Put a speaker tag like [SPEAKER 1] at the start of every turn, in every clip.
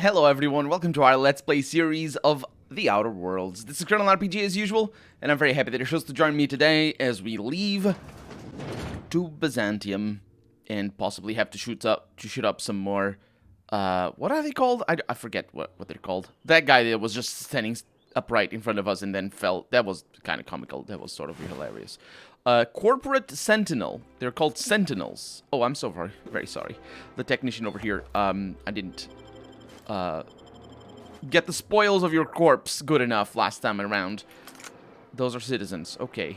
[SPEAKER 1] Hello everyone, welcome to our Let's Play series of The Outer Worlds. This is Colonel RPG as usual, and I'm very happy that you're supposed to join me today as we leave to Byzantium and possibly have to shoot up some more, what are they called? I forget what they're called. That guy that was just standing upright in front of us and then fell, that was kind of comical, that was sort of hilarious. Corporate Sentinel, they're called Sentinels. Oh, I'm so very, very sorry. The technician over here, I didn't get the spoils of your corpse good enough last time around. Those are citizens. Okay.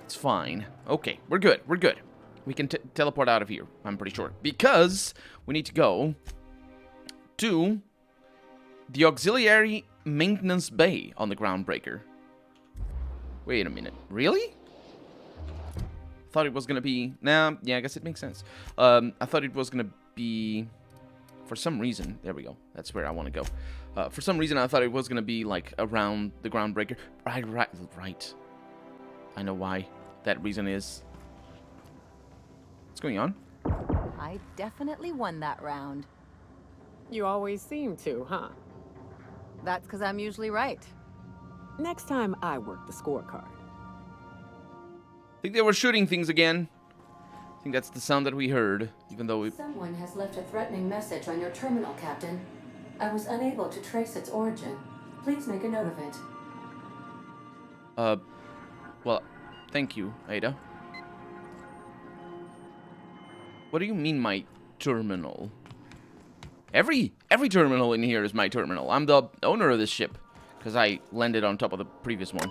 [SPEAKER 1] It's fine. Okay, we're good. We're good. We can teleport out of here, I'm pretty sure. Because we need to go to the Auxiliary Maintenance Bay on the Groundbreaker. Wait a minute. Really? Thought it was gonna be... Nah, yeah, I guess it makes sense. I thought it was gonna be... For some reason, there we go. That's where I want to go. For some reason, I thought it was going to be, like, around the Groundbreaker. Right. I know why that reason is. What's going on?
[SPEAKER 2] I definitely won that round.
[SPEAKER 3] You always seem to, huh?
[SPEAKER 2] That's because I'm usually right.
[SPEAKER 3] Next time I work the scorecard.
[SPEAKER 1] I think they were shooting things again. I think that's the sound that we heard, even though we...
[SPEAKER 4] Someone has left a threatening message on your terminal, Captain. I was unable to trace its origin. Please make a note of it.
[SPEAKER 1] Well, thank you, Ada. What do you mean, my terminal? Every terminal in here is my terminal. I'm the owner of this ship, because I landed on top of the previous one.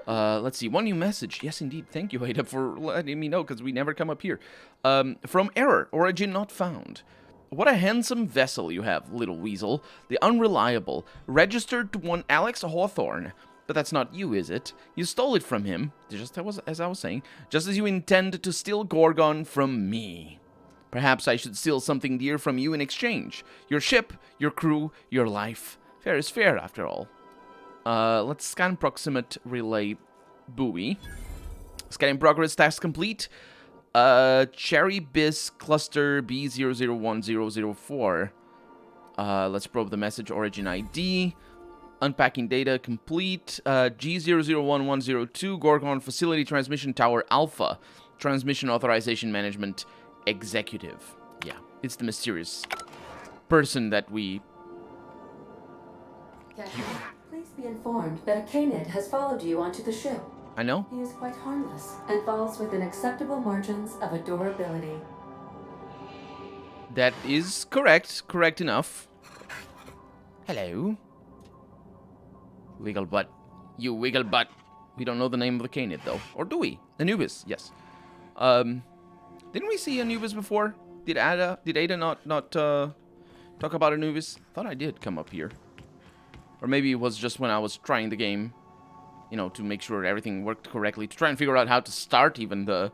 [SPEAKER 1] Let's see. One new message. Yes, indeed. Thank you, Ada, for letting me know, because we never come up here. From Error. Origin not found. What a handsome vessel you have, little weasel. The Unreliable. Registered to one Alex Hawthorne. But that's not you, is it? You stole it from him, just as I was saying, just as you intend to steal Gorgon from me. Perhaps I should steal something dear from you in exchange. Your ship, your crew, your life. Fair is fair, after all. Let's scan proximate relay buoy. Scanning progress, task complete. Cherry Bis cluster B001004. Let's probe the message origin ID. Unpacking data complete. G001102 Gorgon Facility Transmission Tower Alpha. Transmission Authorization Management Executive. Yeah, it's the mysterious person that we...
[SPEAKER 4] Captain, please be informed that a canid has followed you onto the ship.
[SPEAKER 1] I know.
[SPEAKER 4] He is quite harmless and falls within acceptable margins of adorability.
[SPEAKER 1] That is correct. Correct enough. Hello. Wiggle butt. You wiggle butt. We don't know the name of the canid, though. Or do we? Anubis, yes. Didn't we see Anubis before? Did Ada not talk about Anubis? Thought I did come up here. Or maybe it was just when I was trying the game, you know, to make sure everything worked correctly, to try and figure out how to start even the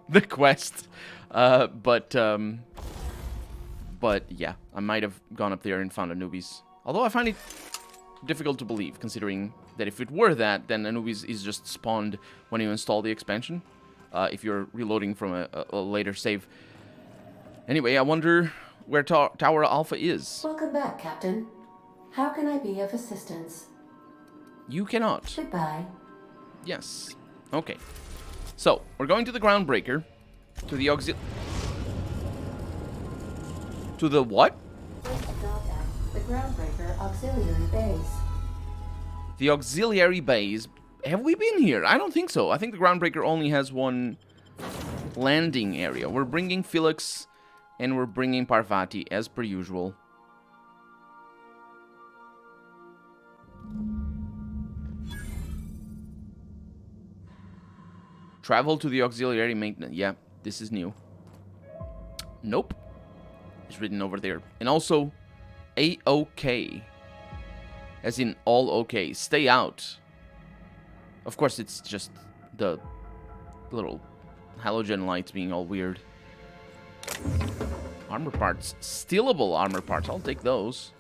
[SPEAKER 1] the quest. But yeah, I might have gone up there and found Anubis. Although I find it difficult to believe, considering that if it were that, then Anubis is just spawned when you install the expansion. If you're reloading from a later save. Anyway, I wonder where Tower Alpha is.
[SPEAKER 4] Welcome back, Captain. How can I be of assistance?
[SPEAKER 1] You cannot.
[SPEAKER 4] Goodbye.
[SPEAKER 1] Yes. Okay. So, we're going to the Groundbreaker. To the To the what?
[SPEAKER 4] The Groundbreaker Auxiliary Base.
[SPEAKER 1] The Auxiliary Base. Have we been here? I don't think so. I think the Groundbreaker only has one landing area. We're bringing Felix and we're bringing Parvati as per usual. Travel to the Auxiliary Maintenance. Yeah, this is new. Nope. It's written over there. And also, A-OK. As in all okay. Stay out. Of course, it's just the little halogen lights being all weird. Armor parts. Stealable armor parts. I'll take those.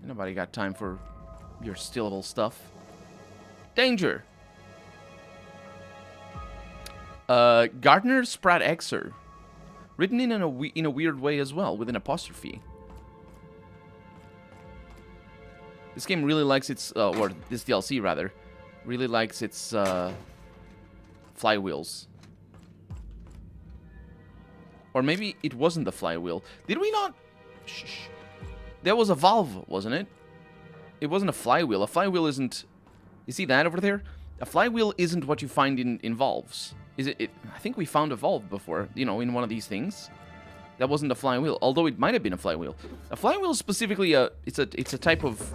[SPEAKER 1] Nobody got time for your stealable stuff. Danger. Gardner Sprat Xer. Written in a weird way as well, with an apostrophe. This game really likes its, or this DLC rather, really likes its flywheels. Or maybe it wasn't the flywheel. Did we not? Shh. There was a valve, wasn't it? It wasn't a flywheel. A flywheel isn't... You see that over there? A flywheel isn't what you find in valves. Is it? I think we found a valve before, you know, in one of these things. That wasn't a flywheel, although it might have been a flywheel. A flywheel is specifically it's a type of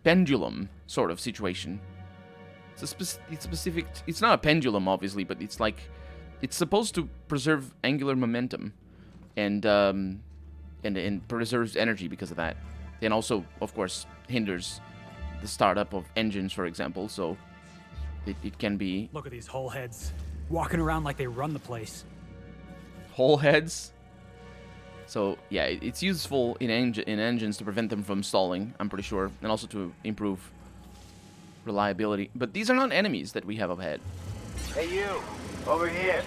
[SPEAKER 1] pendulum sort of situation. It's a specific... It's not a pendulum, obviously, but it's like... It's supposed to preserve angular momentum, and preserves energy because of that. And also, of course, hinders the startup of engines, for example, so it can be...
[SPEAKER 5] Look at these hullheads, walking around like they run the place.
[SPEAKER 1] Hullheads? So, yeah, it's useful in engines to prevent them from stalling, I'm pretty sure, and also to improve reliability. But these are not enemies that we have up ahead.
[SPEAKER 6] Hey, you! Over here!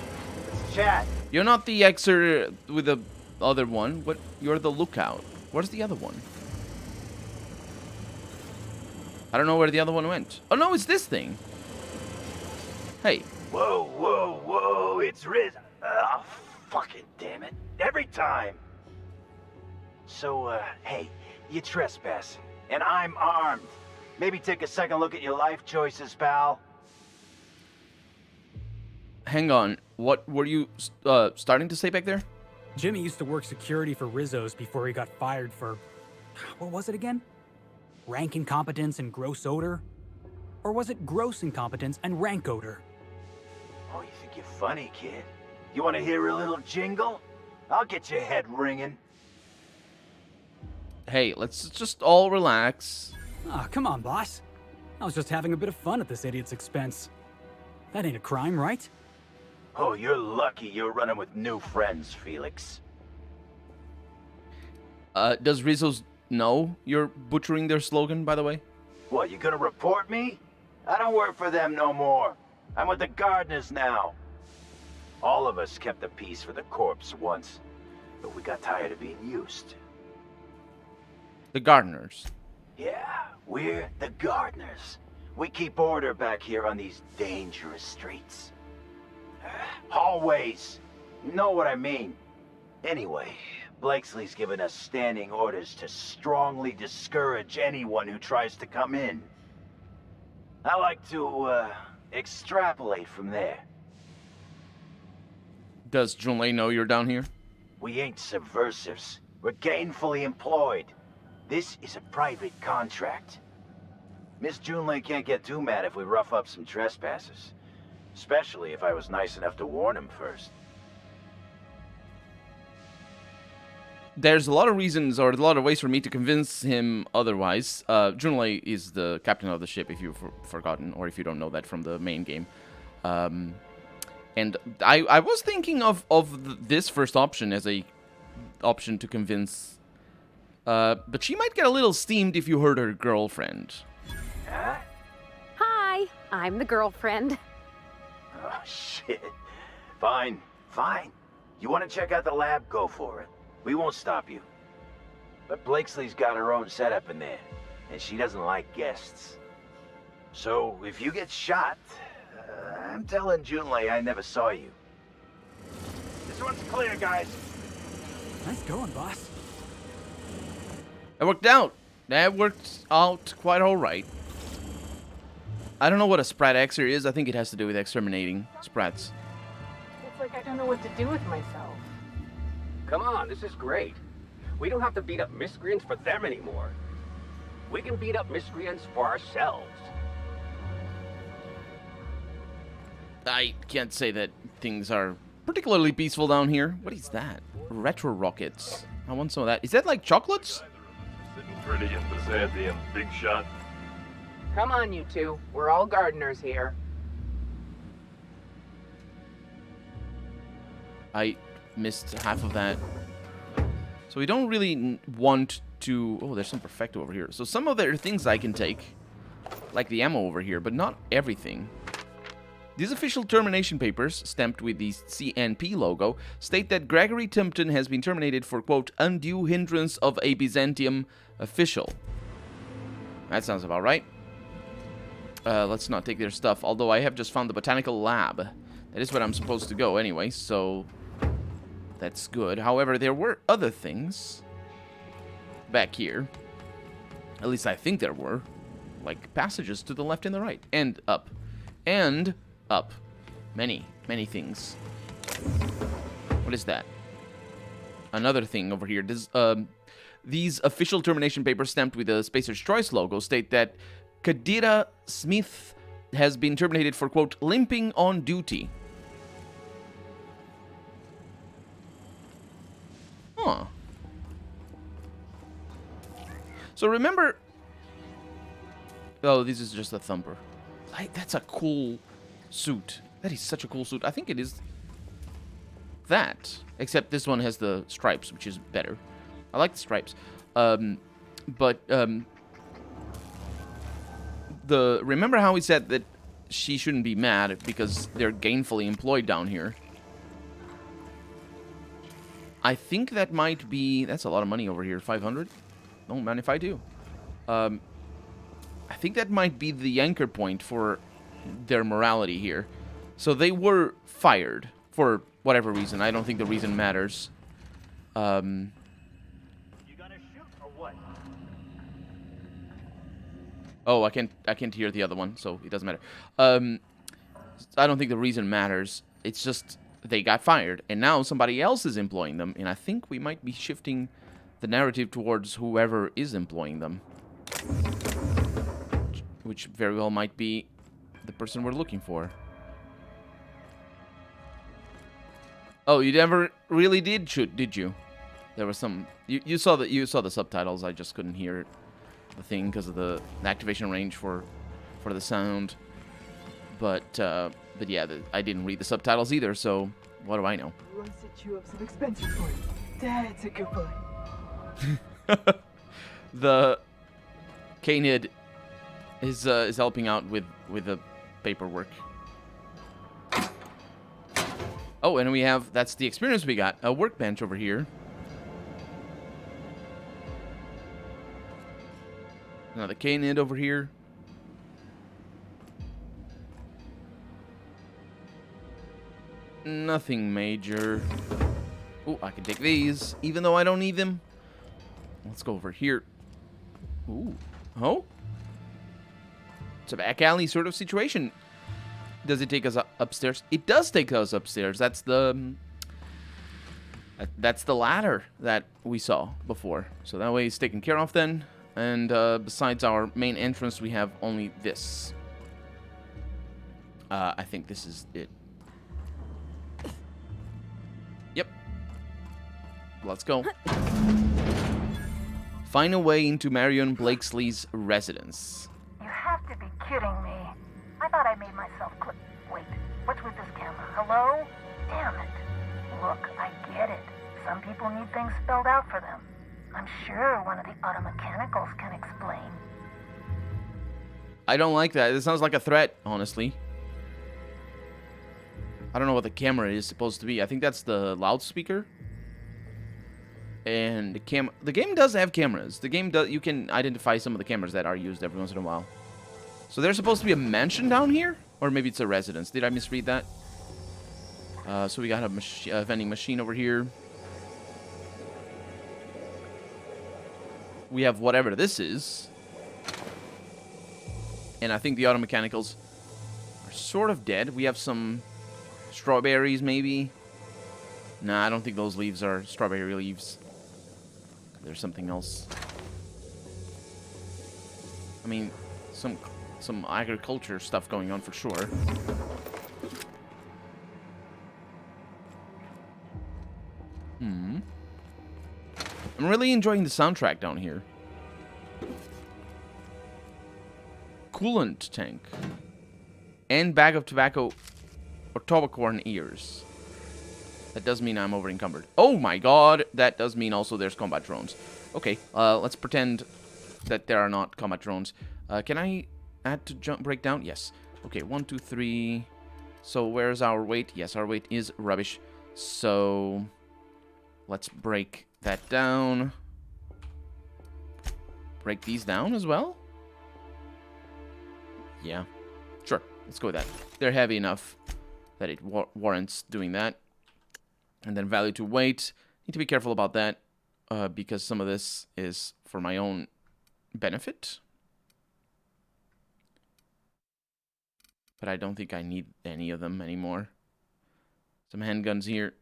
[SPEAKER 6] Let's chat!
[SPEAKER 1] You're not the Xer with the other one. What? You're the lookout. Where's the other one? I don't know where the other one went. Oh, no, it's this thing. Hey.
[SPEAKER 6] Whoa, whoa, whoa! It's Riz... Oh, fucking damn it. Every time! So, hey, you trespassing, and I'm armed. Maybe take a second look at your life choices, pal.
[SPEAKER 1] Hang on. What were you starting to say back there?
[SPEAKER 5] Jimmy used to work security for Rizzo's before he got fired for... What was it again? Rank incompetence and gross odor? Or was it gross incompetence and rank odor?
[SPEAKER 6] Oh, you think you're funny, kid? You want to hear a little jingle? I'll get your head ringing.
[SPEAKER 1] Hey, let's just all relax.
[SPEAKER 5] Ah, come on, boss. I was just having a bit of fun at this idiot's expense. That ain't a crime, right?
[SPEAKER 6] Oh, you're lucky you're running with new friends, Felix.
[SPEAKER 1] Does Rizzo's know you're butchering their slogan, by the way?
[SPEAKER 6] What, you gonna report me? I don't work for them no more. I'm with the gardeners now. All of us kept the peace for the corpse once, but we got tired of being used.
[SPEAKER 1] The gardeners.
[SPEAKER 6] Yeah, we're the gardeners. We keep order back here on these dangerous streets. Hallways. You know what I mean. Anyway, Blakesley's given us standing orders to strongly discourage anyone who tries to come in. I like to, extrapolate from there.
[SPEAKER 1] Does Junlei know you're down here?
[SPEAKER 6] We ain't subversives. We're gainfully employed. This is a private contract. Miss Junlei can't get too mad if we rough up some trespassers. Especially if I was nice enough to warn him first.
[SPEAKER 1] There's a lot of reasons, or a lot of ways for me to convince him otherwise. Junlei is the captain of the ship, if you've forgotten, or if you don't know that from the main game. And I was thinking of this first option as a option to convince... but she might get a little steamed if you heard her girlfriend.
[SPEAKER 6] Huh?
[SPEAKER 7] Hi, I'm the girlfriend.
[SPEAKER 6] Oh, shit. Fine, fine. You want to check out the lab? Go for it. We won't stop you. But Blakesley's got her own setup in there, and she doesn't like guests. So, if you get shot, I'm telling Junlei I never saw you. This one's clear, guys.
[SPEAKER 5] Nice going, boss.
[SPEAKER 1] That worked out. That worked out quite alright. I don't know what a Sprat Xer is. I think it has to do with exterminating Sprats.
[SPEAKER 3] It's like I don't know what to do with myself.
[SPEAKER 8] Come on, this is great. We don't have to beat up miscreants for them anymore. We can beat up miscreants for ourselves.
[SPEAKER 1] I can't say that things are particularly peaceful down here. What is that? Retro rockets. I want some of that. Is that like chocolates?
[SPEAKER 9] Sitting pretty in Byzantium, big shot.
[SPEAKER 10] Come on, you two. We're all gardeners here.
[SPEAKER 1] I missed half of that. So we don't really want to... Oh, there's some Perfecto over here. So some of there are things I can take, like the ammo over here, but not everything. These official termination papers, stamped with the CNP logo, state that Gregory Timpton has been terminated for, quote, undue hindrance of a Byzantium official. That sounds about right. Let's not take their stuff, although I have just found the botanical lab. That is where I'm supposed to go anyway, so that's good. However, there were other things back here. At least I think there were. Like passages to the left and the right. And up. And up. Many, many things. What is that? Another thing over here. These official termination papers stamped with the Spacer's Choice logo state that Kadira Smith has been terminated for, quote, limping on duty. Huh. So remember... Oh, this is just a thumper. That's a cool suit. That is such a cool suit. I think it is that. Except this one has the stripes, which is better. I like the stripes. Remember how we said that she shouldn't be mad because they're gainfully employed down here? I think that might be... That's a lot of money over here. 500? Don't mind if I do. I think that might be the anchor point for their morality here. So they were fired for whatever reason. I don't think the reason matters.
[SPEAKER 6] You gonna shoot or what?
[SPEAKER 1] Oh, I can't hear the other one, so it doesn't matter. I don't think the reason matters. It's just they got fired, and now somebody else is employing them, and I think we might be shifting the narrative towards whoever is employing them. Which very well might be the person we're looking for. Oh, you never really did shoot, did you? There was some... You saw the subtitles. I just couldn't hear the thing because of the activation range for the sound. But yeah, I didn't read the subtitles either. So what do I know?
[SPEAKER 3] Run set you up some expensive for you. That's a good boy.
[SPEAKER 1] The Canid is helping out with the paperwork. Oh, and we have, that's the experience we got. A workbench over here. Another Canid over here. Nothing major. Oh, I can take these, even though I don't need them. Let's go over here. Ooh. Oh? It's a back alley sort of situation. Does it take us upstairs? It does take us upstairs. That's the ladder that we saw before. So that way it's taken care of then. And besides our main entrance, we have only this. I think this is it. Yep. Let's go. Find a way into Marion Blakesley's residence.
[SPEAKER 11] You have to be kidding me. I thought I made myself click. Wait, what's with this camera? Hello? Damn it. Look, I get it. Some people need things spelled out for them. I'm sure one of the auto mechanicals can explain.
[SPEAKER 1] I don't like that. It sounds like a threat, honestly. I don't know what the camera is supposed to be. I think that's the loudspeaker. And the game does have cameras. The game does, you can identify some of the cameras that are used every once in a while. So there's supposed to be a mansion down here? Or maybe it's a residence. Did I misread that? So we got a vending machine over here. We have whatever this is. And I think the auto mechanicals are sort of dead. We have some strawberries, maybe. Nah, I don't think those leaves are strawberry leaves. There's something else. I mean, some agriculture stuff going on for sure. I'm really enjoying the soundtrack down here. Coolant tank. And bag of tobacco or tobacco ears. That does mean I'm over encumbered. Oh my god, that does mean also there's combat drones. Okay, let's pretend that there are not combat drones. Can I add to break down? Yes. Okay, 1, 2, 3. So where's our weight? Yes, our weight is rubbish. So let's break that down. Break these down as well. Yeah. Sure. Let's go with that. They're heavy enough that it warrants doing that. And then value to weight. Need to be careful about that because some of this is for my own benefit. But I don't think I need any of them anymore. Some handguns here.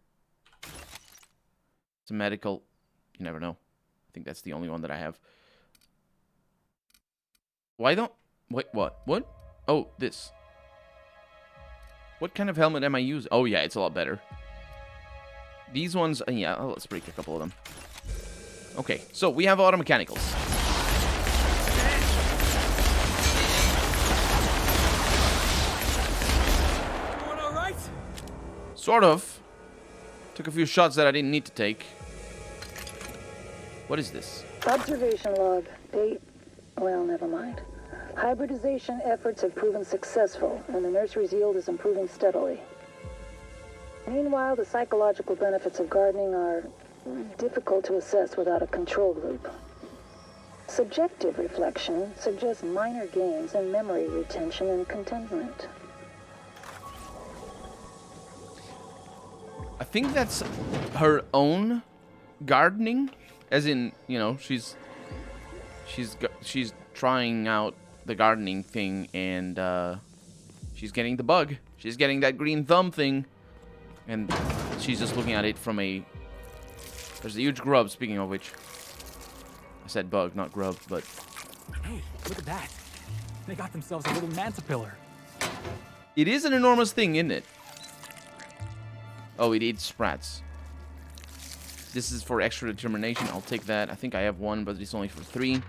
[SPEAKER 1] Some medical. You never know. I think that's the only one that I have. Why don't... Wait, what? What? Oh, this. What kind of helmet am I using? Oh, yeah, it's a lot better. These ones... yeah, let's break a couple of them. Okay, so we have auto mechanicals.
[SPEAKER 5] Doing all right?
[SPEAKER 1] Sort of. Took a few shots that I didn't need to take. What is this?
[SPEAKER 11] Observation log. Date. Well, never mind. Hybridization efforts have proven successful, and the nursery's yield is improving steadily. Meanwhile, the psychological benefits of gardening are difficult to assess without a control group. Subjective reflection suggests minor gains in memory retention and contentment.
[SPEAKER 1] I think that's her own gardening, as in, you know, she's trying out the gardening thing, and she's getting the bug. She's getting that green thumb thing, and she's just looking at it from a... There's a huge grub, speaking of which. I said bug, not grub, but...
[SPEAKER 5] Hey, look at that. They got themselves a little mantipillar.
[SPEAKER 1] It is an enormous thing, isn't it? Oh, it eats sprats. This is for extra determination. I'll take that. I think I have one, but it's only for 3.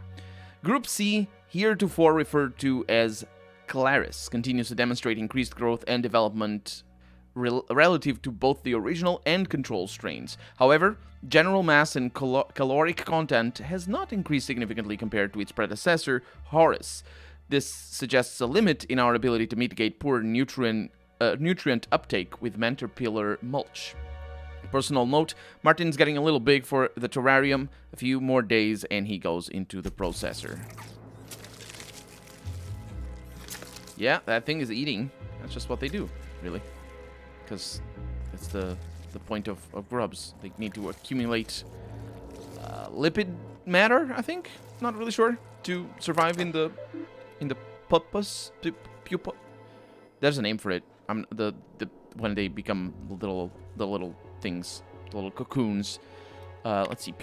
[SPEAKER 1] Group C, heretofore referred to as Claris, continues to demonstrate increased growth and development relative to both the original and control strains. However, general mass and caloric content has not increased significantly compared to its predecessor, Horus. This suggests a limit in our ability to mitigate poor nutrient uptake with Manterpillar mulch. Personal note, Martin's getting a little big for the terrarium. A few more days and he goes into the processor. Yeah, that thing is eating. That's just what they do, really. Because that's the point of grubs. They need to accumulate lipid matter, I think. Not really sure. To survive in the pupa. There's a name for it. When they become the little things, the little cocoons. Let's see,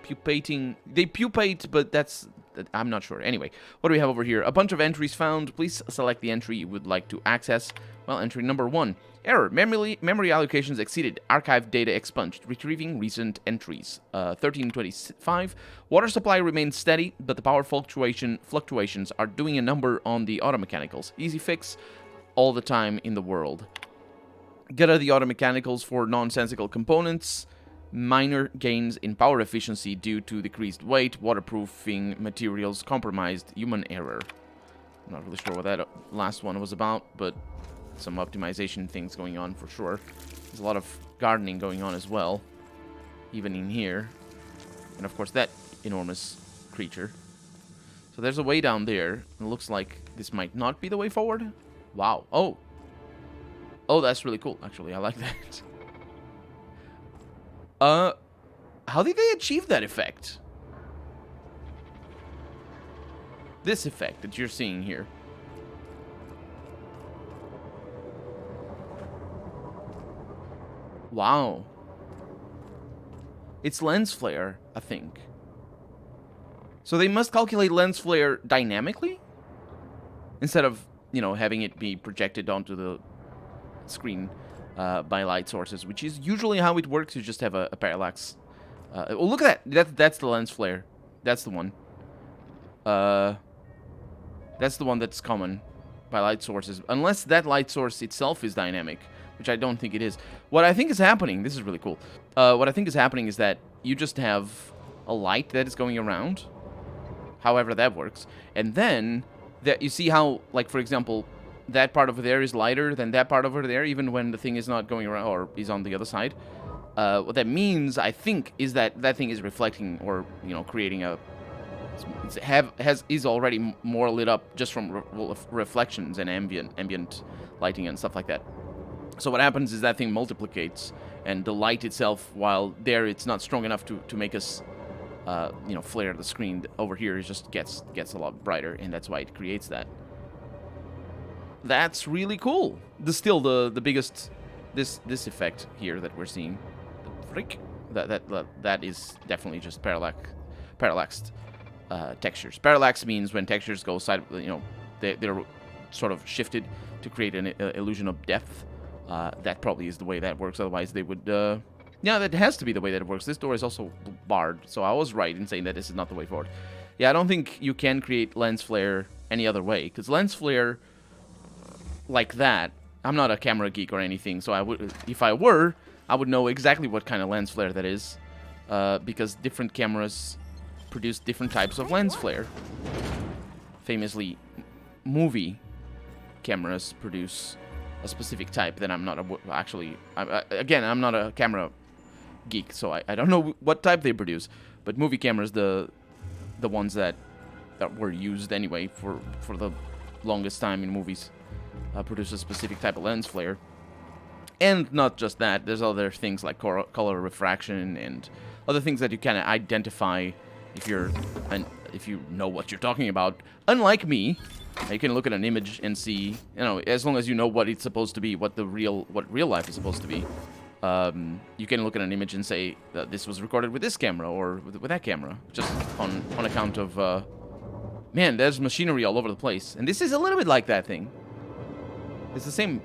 [SPEAKER 1] pupating. They pupate, but I'm not sure. Anyway, what do we have over here? A bunch of entries found. Please select the entry you would like to access. Well, entry number 1. Error. Memory allocations exceeded. Archived data expunged. Retrieving recent entries. 1325. Water supply remains steady, but the power fluctuations are doing a number on the auto mechanicals. Easy fix. All the time in the world. Get out the auto mechanicals for nonsensical components. Minor gains in power efficiency due to decreased weight, waterproofing materials, compromised human error. I'm not really sure what that last one was about, but some optimization things going on for sure. There's a lot of gardening going on as well, even in here. And of course that enormous creature. So there's a way down there. It looks like this might not be the way forward. Wow. Oh, that's really cool, actually. I like that. How did they achieve that effect? This effect that you're seeing here. Wow. It's lens flare, I think. So they must calculate lens flare dynamically? Instead of, you know, having it be projected onto the screen by light sources, which is usually how it works. You just have a parallax. Oh, look at that. That's the lens flare. That's the one. That's the one that's common by light sources. Unless that light source itself is dynamic, which I don't think it is. What I think is happening, this is really cool. What I think is happening is that you just have a light that is going around, however that works. And then, that you see how, like, for example, that part over there is lighter than that part over there, even when the thing is not going around or is on the other side. What that means, I think, is that that thing is reflecting or, you know, creating a is already more lit up just from reflections and ambient lighting and stuff like that. So what happens is that thing multiplicates, and the light itself, while there it's not strong enough to make us, you know, flare the screen. Over here it just gets a lot brighter, and that's why it creates that. That's really cool. Still the biggest this effect here that we're seeing, the frick, that is definitely just parallaxed textures. Parallax means when textures go side, you know, they're sort of shifted to create an illusion of depth. That probably is the way that works. Otherwise, they would. Yeah, that has to be the way that it works. This door is also barred, so I was right in saying that this is not the way forward. Yeah, I don't think you can create lens flare any other way, because lens flare like that. I'm not a camera geek or anything, so if I were, I would know exactly what kind of lens flare that is, because different cameras produce different types of lens flare. Famously, movie cameras produce a specific type that I'm not again, I'm not a camera geek, so I don't know what type they produce, but movie cameras, the ones that were used anyway for the longest time in movies, produce a specific type of lens flare. And not just that, there's other things like color refraction and other things that you kind of identify if you know what you're talking about. Unlike me, you can look at an image and see, you know, as long as you know what it's supposed to be, what real life is supposed to be. You can look at an image and say that this was recorded with this camera or with that camera, just on account of, man, there's machinery all over the place. And this is a little bit like that thing. It's the same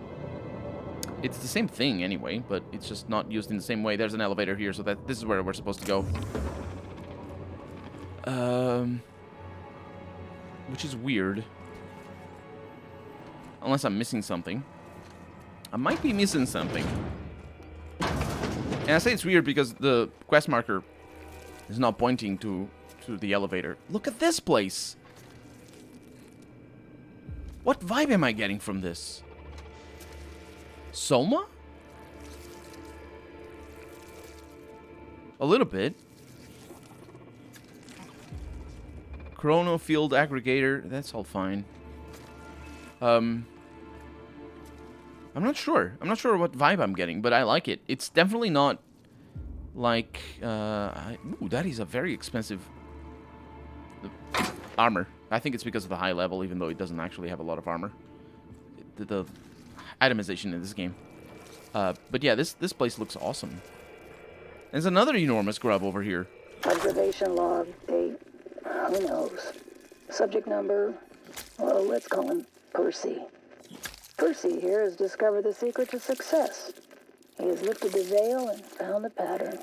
[SPEAKER 1] thing anyway, but it's just not used in the same way. There's an elevator here, so this is where we're supposed to go. Which is weird. Unless I'm missing something. I might be missing something. And I say it's weird because the quest marker is not pointing to the elevator. Look at this place! What vibe am I getting from this? Soma? A little bit. Chrono field aggregator, that's all fine. I'm not sure. I'm not sure what vibe I'm getting, but I like it. It's definitely not like... ooh, that is a very expensive armor. I think it's because of the high level, even though it doesn't actually have a lot of armor. The itemization in this game. But yeah, this place looks awesome. There's another enormous grub over here.
[SPEAKER 11] Observation log, date, who knows. Subject number, well, let's call him Percy. Percy here has discovered the secret to success. He has lifted the veil and found the pattern.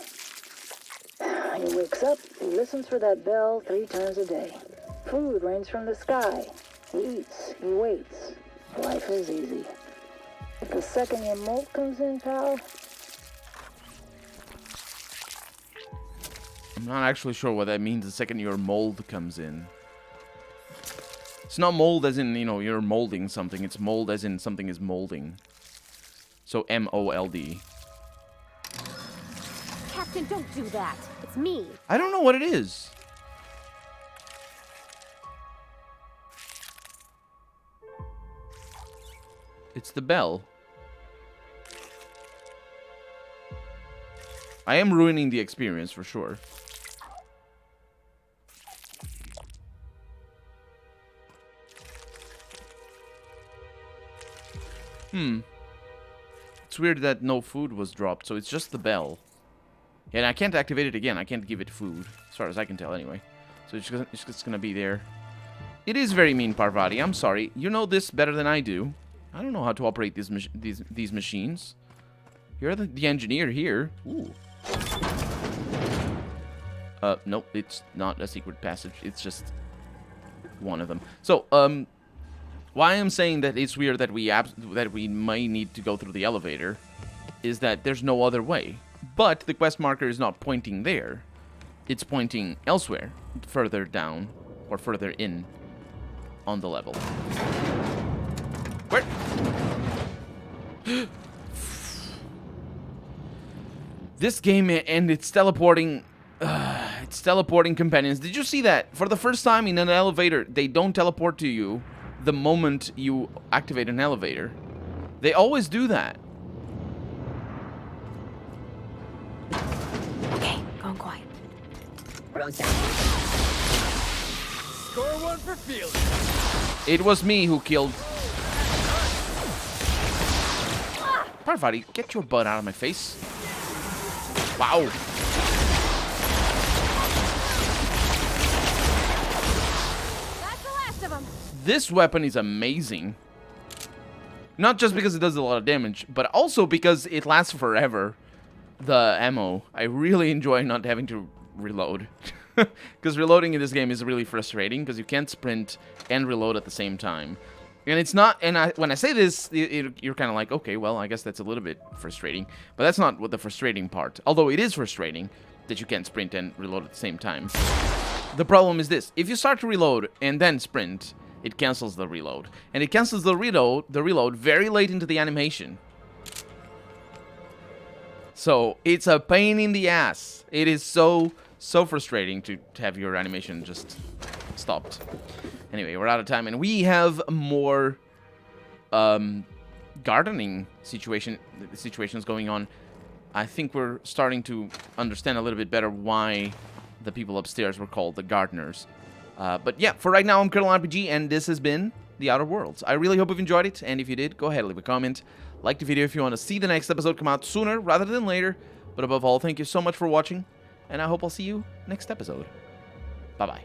[SPEAKER 11] He wakes up, he listens for that bell 3 times a day. Food rains from the sky. He eats, he waits. Life is easy. If the second your molt comes in, pal...
[SPEAKER 1] I'm not actually sure what that means the second your mold comes in. It's not mold as in, you know, you're molding something. It's mold as in something is molding. So M-O-L-D.
[SPEAKER 7] Captain, don't do that. It's me.
[SPEAKER 1] I don't know what it is. It's the bell. I am ruining the experience for sure. It's weird that no food was dropped, so it's just the bell. And I can't activate it again. I can't give it food, as far as I can tell anyway. So it's just gonna be there. It is very mean, Parvati. I'm sorry. You know this better than I do. I don't know how to operate these machines. You're the engineer here. Ooh. Nope, it's not a secret passage. It's just one of them. So, why I'm saying that it's weird that we may need to go through the elevator is that there's no other way. But the quest marker is not pointing there. It's pointing elsewhere, further down or further in on the level. Where? This game and its teleporting, It's teleporting companions. Did you see that? For the first time in an elevator, they don't teleport to you the moment you activate an elevator. They always do that.
[SPEAKER 7] Okay, going quiet.
[SPEAKER 5] Score one for Felix.
[SPEAKER 1] It was me who killed... Parvati, get your butt out of my face. Wow.
[SPEAKER 7] That's the last of them.
[SPEAKER 1] This weapon is amazing. Not just because it does a lot of damage, but also because it lasts forever. The ammo. I really enjoy not having to reload. Because reloading in this game is really frustrating, because you can't sprint and reload at the same time. And it's not, and when I say this, you're kind of like, okay, well, I guess that's a little bit frustrating. But that's not what the frustrating part. Although it is frustrating that you can't sprint and reload at the same time. The problem is this. If you start to reload and then sprint, it cancels the reload. And it cancels the reload very late into the animation. So it's a pain in the ass. It is so frustrating to have your animation just stopped. Anyway, we're out of time, and we have more gardening situations going on. I think we're starting to understand a little bit better why the people upstairs were called the gardeners. But yeah, for right now, I'm Peril RPG, and this has been The Outer Worlds. I really hope you've enjoyed it, and if you did, go ahead, leave a comment. Like the video if you want to see the next episode come out sooner rather than later. But above all, thank you so much for watching, and I hope I'll see you next episode. Bye-bye.